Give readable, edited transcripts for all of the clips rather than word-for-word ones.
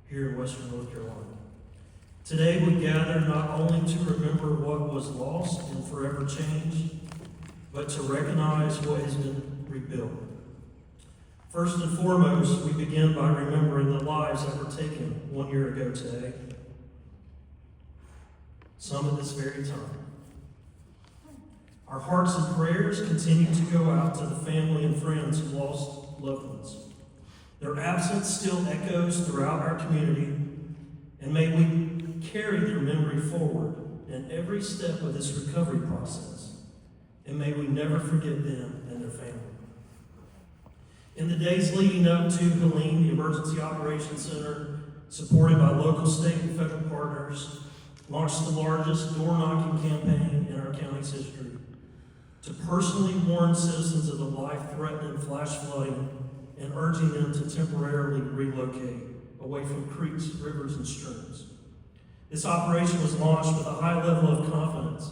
here in Western North Carolina. Today we gather not only to remember what was lost and forever changed, but to recognize what has been rebuilt. First and foremost, we begin by remembering the lives that were taken 1 year ago today, some at this very time. Our hearts and prayers continue to go out to the family and friends who lost loved ones. Their absence still echoes throughout our community, and may we carry their memory forward in every step of this recovery process, and may we never forget them and their family. In the days leading up to Helene, the Emergency Operations Center, supported by local, state, and federal partners, launched the largest door-knocking campaign in our county's history to personally warn citizens of the life-threatening flash flooding and urging them to temporarily relocate away from creeks, rivers, and streams. This operation was launched with a high level of confidence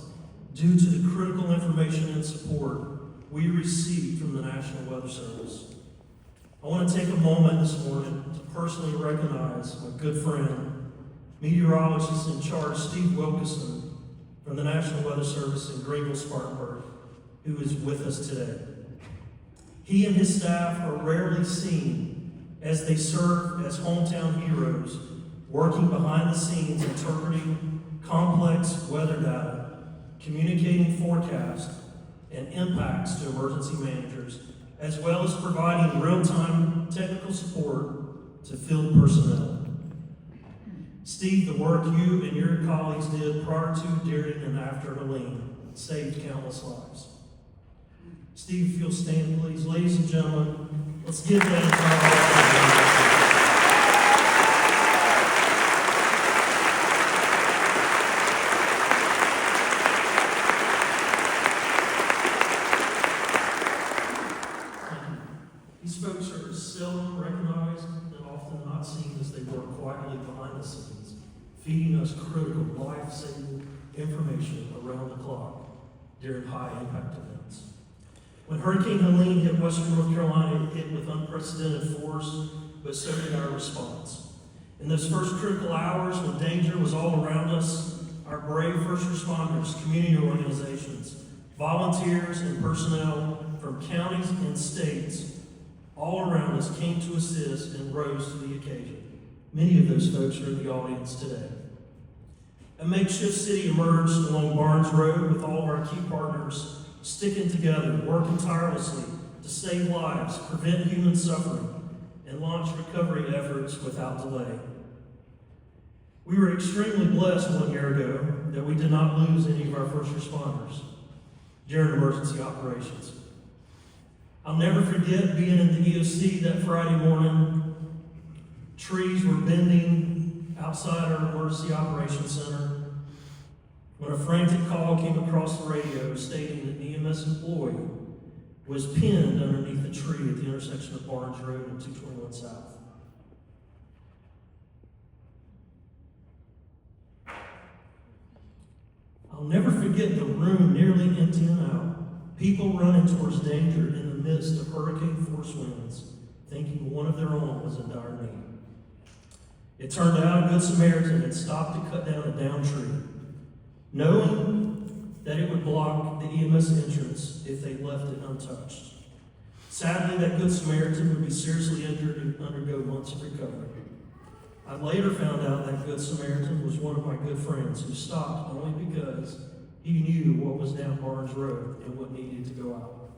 due to the critical information and support we received from the National Weather Service. I want to take a moment this morning to personally recognize my good friend, meteorologist in charge Steve Wilkeson from the National Weather Service in Greenville, Spartanburg, who is with us today. He and his staff are rarely seen as they serve as hometown heroes, working behind the scenes, interpreting complex weather data, communicating forecasts and impacts to emergency managers, as well as providing real-time technical support to field personnel. Steve, the work you and your colleagues did prior to, during, and after Helene saved countless lives. Steve, if you'll stand, please. Ladies and gentlemen, let's give that a These folks are seldom recognized and often not seen as they work quietly behind the scenes, feeding us critical, life-saving information around the clock during high-impact events. When Hurricane Helene hit Western North Carolina, it hit with unprecedented force, but so did our response. In those first critical hours when danger was all around us, our brave first responders, community organizations, volunteers, and personnel from counties and states all around us came to assist and rose to the occasion. Many of those folks are in the audience today. A makeshift city emerged along Barnes Road with all of our key partners sticking together, working tirelessly to save lives, prevent human suffering, and launch recovery efforts without delay. We were extremely blessed 1 year ago that we did not lose any of our first responders during emergency operations. I'll never forget being in the EOC that Friday morning. Trees were bending outside our emergency operations center when a frantic call came across the radio stating that an EMS employee was pinned underneath a tree at the intersection of Barnes Road and 221 South. I'll never forget the room nearly emptying out, people running towards danger in the midst of hurricane-force winds, thinking one of their own was in dire need. It turned out a Good Samaritan had stopped to cut down a down tree, knowing that it would block the EMS entrance if they left it untouched. Sadly, that Good Samaritan would be seriously injured and undergo months of recovery. I later found out that Good Samaritan was one of my good friends who stopped only because he knew what was down Barnes Road and what needed to go out.